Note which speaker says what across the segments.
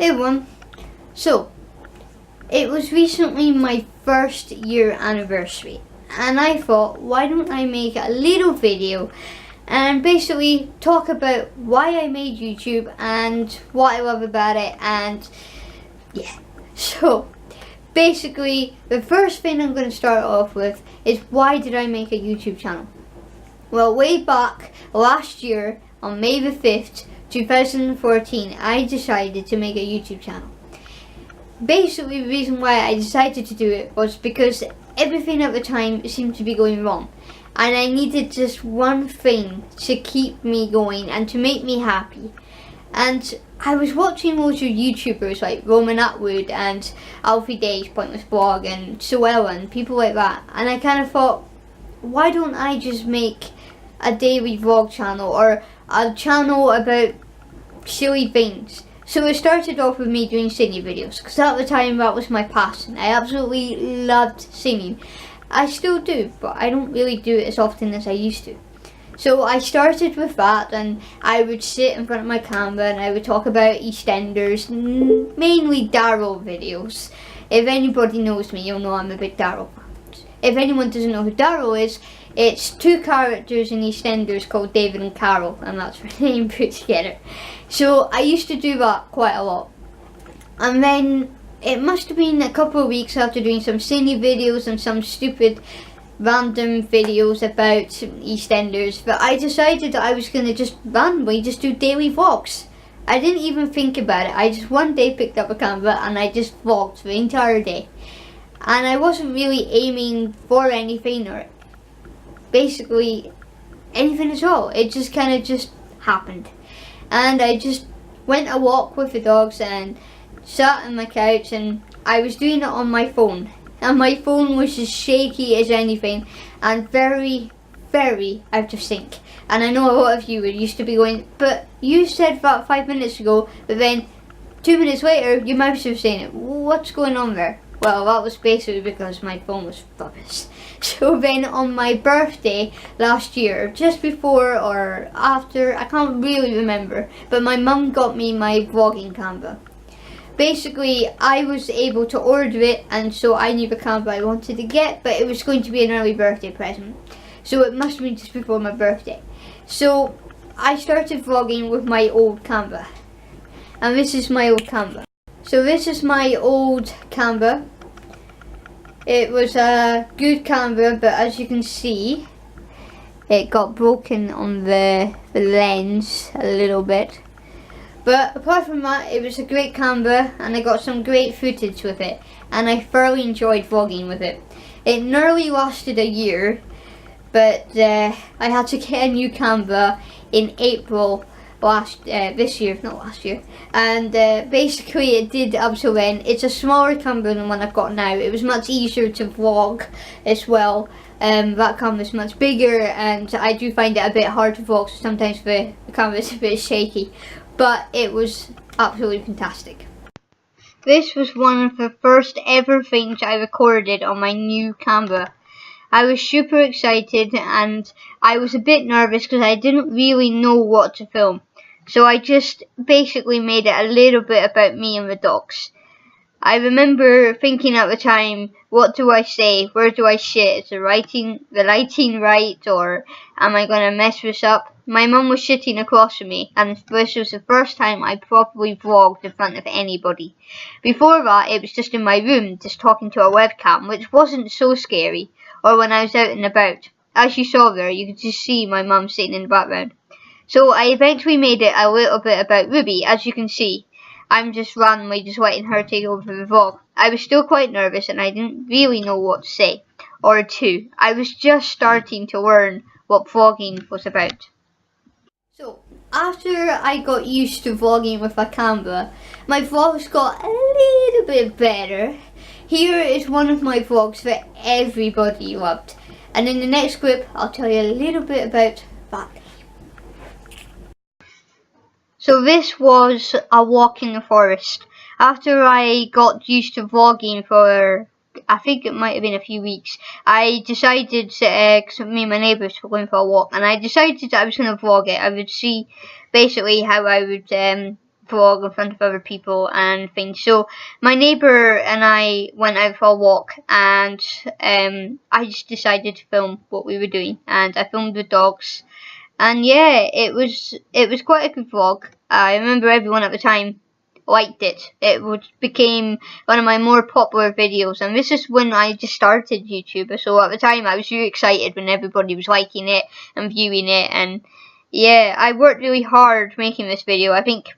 Speaker 1: Hey everyone, so it was recently my first year anniversary and I thought, why don't I make a little video and basically talk about why I made YouTube and what I love about it, and yeah. So basically the first thing I'm going to start off with is, why did I make a YouTube channel? Well, way back last year on May the 5th 2014, I decided to make a YouTube channel. Basically, the reason why I decided to do it was because everything at the time seemed to be going wrong, and I needed just one thing to keep me going and to make me happy. And I was watching loads of YouTubers like Roman Atwood and Alfie Day's Pointless Blog and Suella and people like that, and I kind of thought, why don't I just make a daily vlog channel or a channel about silly things? So it started off with me doing singing videos, because at the time that was my passion. I absolutely loved singing. I still do, but I don't really do it as often as I used to. So I started with that, and I would sit in front of my camera and I would talk about EastEnders, mainly Daryl videos. If anybody knows me, you'll know I'm a big Daryl fan. If anyone doesn't know who Daryl is, it's two characters in EastEnders called David and Carol, and that's their name put together. So I used to do that quite a lot. And then it must have been a couple of weeks after doing some silly videos and some stupid random videos about EastEnders that I decided that I was going to just randomly just do daily vlogs. I didn't even think about it. I just one day picked up a camera and I just vlogged for the entire day. And I wasn't really aiming for anything or basically anything at all. It just kind of just happened. And I just went a walk with the dogs and sat on my couch, and I was doing it on my phone. And my phone was as shaky as anything and very, very out of sync. And I know a lot of you would used to be going, but you said that 5 minutes ago, but then 2 minutes later your mouse was saying it. What's going on there? Well, that was basically because my phone was rubbish. So then on my birthday last year, just before or after, I can't really remember, but my mum got me my vlogging camera. Basically, I was able to order it, and so I knew the camera I wanted to get, but it was going to be an early birthday present. So it must have been just before my birthday. So I started vlogging with my old camera. And this is my old camera. So this is my old camera. It was a good camera, but as you can see, it got broken on the lens a little bit. But apart from that, it was a great camera and I got some great footage with it, and I thoroughly enjoyed vlogging with it. It nearly lasted a year, but I had to get a new camera in April this year, not last year, and basically it did up to then. It's a smaller camera than the one I've got now. It was much easier to vlog as well. That camera is much bigger, and I do find it a bit hard to vlog, so sometimes the camera is a bit shaky, but it was absolutely fantastic. This was one of the first ever things I recorded on my new camera. I was super excited and I was a bit nervous because I didn't really know what to film. So I just basically made it a little bit about me and the dogs. I remember thinking at the time, what do I say? Where do I shit? Is the lighting right, or am I going to mess this up? My mum was sitting across from me, and this was the first time I properly vlogged in front of anybody. Before that, it was just in my room, just talking to a webcam, which wasn't so scary, or when I was out and about. As you saw there, you could just see my mum sitting in the background. So I eventually made it a little bit about Ruby. As you can see, I'm just randomly just letting her take over the vlog. I was still quite nervous and I didn't really know what to say or do. I was just starting to learn what vlogging was about. So after I got used to vlogging with a camera, my vlogs got a little bit better. Here is one of my vlogs that everybody loved. And in the next clip, I'll tell you a little bit about that. So this was a walk in the forest. After I got used to vlogging for, I think it might have been a few weeks, I decided, because me and my neighbours were going for a walk, and I decided that I was going to vlog it. I would see basically how I would vlog in front of other people and things. So my neighbour and I went out for a walk, and I just decided to film what we were doing, and I filmed the dogs. And yeah, it was quite a good vlog. I remember everyone at the time liked it. Became one of my more popular videos, and this is when I just started YouTube. So at the time I was really excited when everybody was liking it and viewing it, and yeah, I worked really hard making this video. I think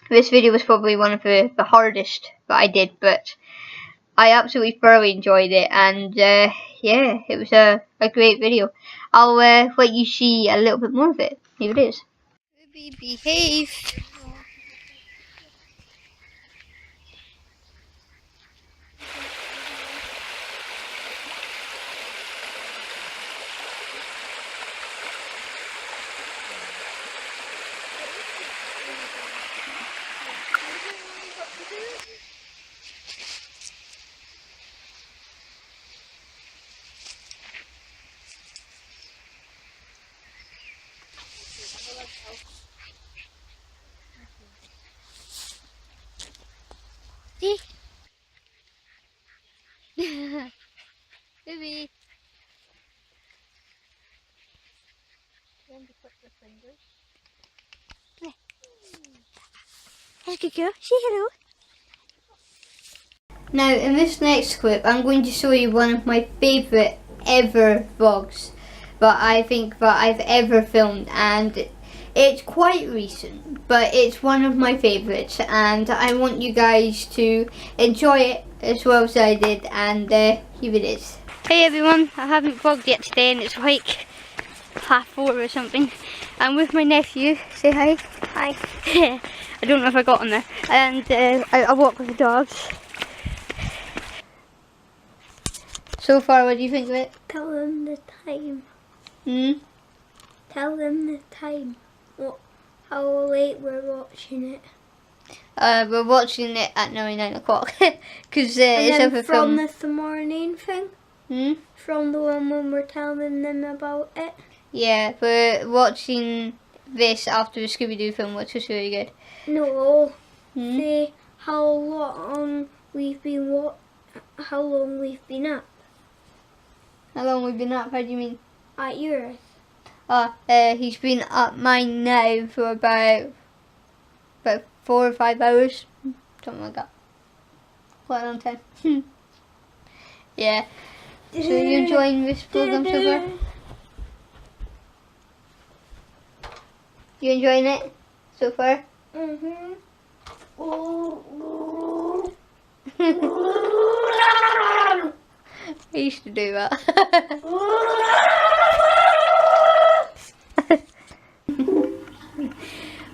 Speaker 1: this video was probably one of the hardest that I did, but I absolutely thoroughly enjoyed it, and yeah, it was a great video. I'll let you see a little bit more of it. Here it is. Ruby, behave. See? Ruby. That's a good girl. Say hello. Now, in this next clip, I'm going to show you one of my favourite ever vlogs that I think that I've ever filmed, and it's quite recent, but it's one of my favourites, and I want you guys to enjoy it as well as I did, and here it is. Hey everyone, I haven't vlogged yet today, and it's like 4:30 or something. I'm with my nephew. Say hi. Hi. I don't know if I got on there. And I walk with the dogs. So far, what do you think of it?
Speaker 2: Tell them the time. Tell them the time. How late we're watching it.
Speaker 1: We're watching it at 9 o'clock. Because it's over
Speaker 2: from the morning thing?
Speaker 1: From
Speaker 2: the one when we're telling them about it?
Speaker 1: Yeah, we're watching this after the Scooby-Doo film, which was really good.
Speaker 2: No. Say how long we've been how long we've been up.
Speaker 1: How long we've been up? How do you mean?
Speaker 2: At yours.
Speaker 1: He's been up mine now for about 4 or 5 hours, something like that. Quite a long time. Yeah. So you enjoying this program so far? You enjoying it so far? I used to do that.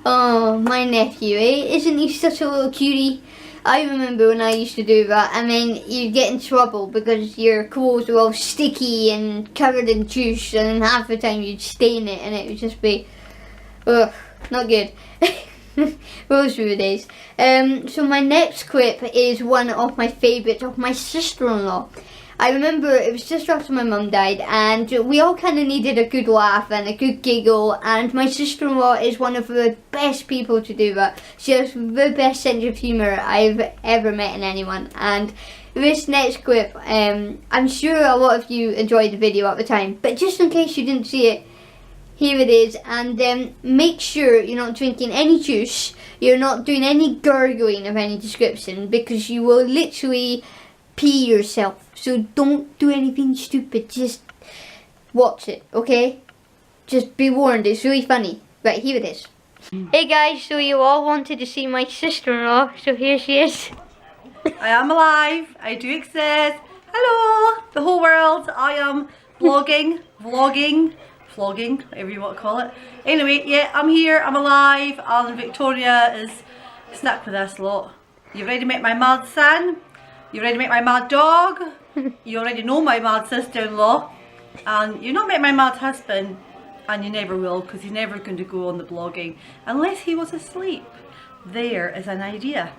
Speaker 1: Oh, my nephew, isn't he such a little cutie? I remember when I used to do that, and then you'd get in trouble because your clothes were all sticky and covered in juice, and then half the time you'd stain it, and it would just be, ugh, not good. Those were the days. So my next clip is one of my favourites of my sister-in-law. I remember it was just after my mum died, and we all kind of needed a good laugh and a good giggle, and my sister-in-law is one of the best people to do that. She has the best sense of humour I've ever met in anyone, and this next clip, I'm sure a lot of you enjoyed the video at the time, but just in case you didn't see it, here it is. And make sure you're not drinking any juice, you're not doing any gurgling of any description, because you will literally pee yourself. So don't do anything stupid, just watch it, okay? Just be warned, it's really funny. Right, here it is. Hey guys, so you all wanted to see my sister-in-law, so here she is.
Speaker 3: I am alive, I do exist. Hello, the whole world. I am vlogging, whatever you want to call it. Anyway, yeah, I'm here, I'm alive, and Victoria is stuck with this lot. You've already met my mad son, you've already met my mad dog, you already know my mad sister-in-law, and you've not met my mad husband, and you never will, because he's never going to go on the blogging unless he was asleep. There is an idea.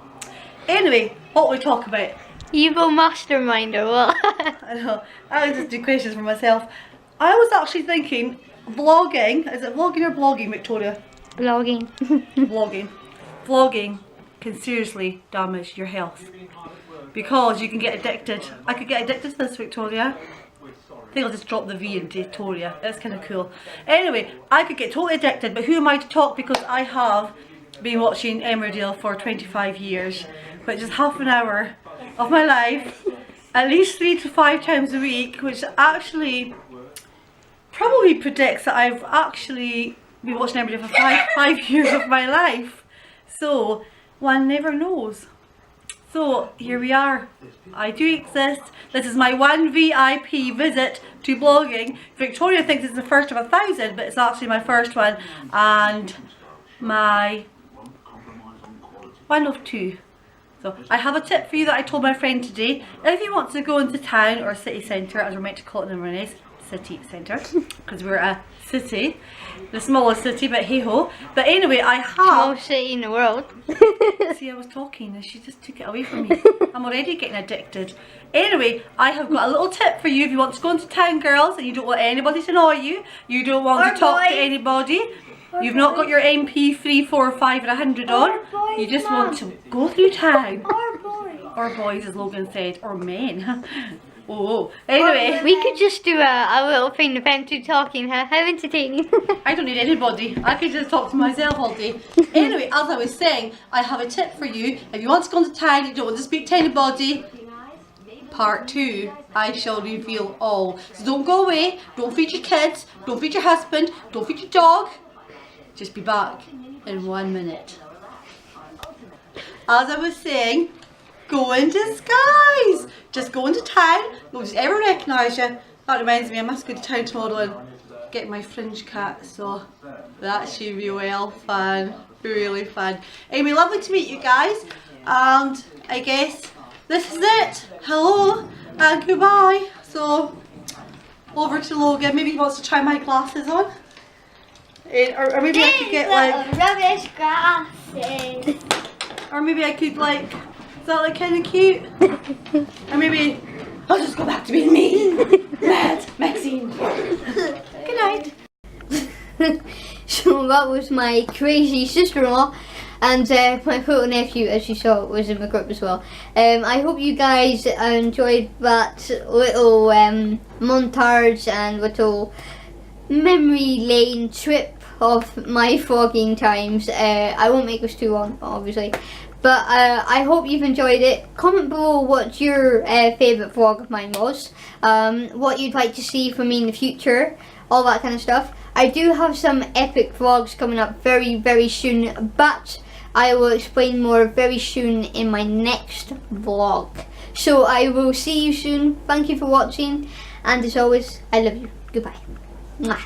Speaker 3: Anyway, what will we talk about?
Speaker 1: Evil mastermind or what?
Speaker 3: I know, I was just do questions for myself. I was actually thinking, vlogging, is it vlogging or blogging, Victoria?
Speaker 1: Blogging.
Speaker 3: Vlogging. vlogging can seriously damage your health because you can get addicted. I could get addicted to this, Victoria. I think I'll just drop the V into Victoria. That's kind of cool. Anyway, I could get totally addicted, but who am I to talk, because I have been watching Emmerdale for 25 years, which is half an hour of my life, at least 3 to 5 times a week, which actually probably predicts that I've actually been watching Emmerdale for five years of my life. So one never knows. So here we are. I do exist. This is my one VIP visit to blogging. Victoria thinks it's the first of 1,000, but it's actually my first one and my one of 2. So I have a tip for you that I told my friend today. If you want to go into town or city centre, as we're meant to call it in Inverness, city centre, because we're a city, the smallest city, but hey ho. But anyway, I have
Speaker 1: Smallest city in the world.
Speaker 3: See, I was talking and she just took it away from me. I'm already getting addicted. Anyway, I have got a little tip for you if you want to go into town, girls, and you don't want anybody to annoy you, you don't want to talk to anybody, you've not got your MP3, 4, 5 and 100 on, you just want to go through town. Or boys, as Logan said, or men. Oh, anyway.
Speaker 1: We could just do a little thing of them two talking. How entertaining.
Speaker 3: I don't need anybody. I could just talk to myself all day. Anyway, as I was saying, I have a tip for you. If you want to go into town, you don't want to speak to anybody, part 2, I shall reveal all. So don't go away, don't feed your kids, don't feed your husband, don't feed your dog. Just be back in 1 minute. As I was saying, go in disguise. Just go into town, nobody's ever recognise you. That reminds me, I must go to town tomorrow and get my fringe cut, so that should be well fun, really fun. Anyway, lovely to meet you guys, and I guess this is it. Hello and goodbye. So over to Logan. Maybe he wants to try my glasses on, or maybe I could get like
Speaker 2: rubbish glasses.
Speaker 3: or maybe I could like. Is that like kind of cute? Or maybe I'll just go back to being me. Mad Maxine. Good night.
Speaker 1: So that was my crazy sister-in-law, and my little nephew, as you saw, was in the group as well. I hope you guys enjoyed that little montage and little memory lane trip of my vlogging times. I won't make this too long, obviously. But I hope you've enjoyed it. Comment below what your favourite vlog of mine was. What you'd like to see from me in the future. All that kind of stuff. I do have some epic vlogs coming up very, very soon. But I will explain more very soon in my next vlog. So I will see you soon. Thank you for watching. And as always, I love you. Goodbye. Mwah.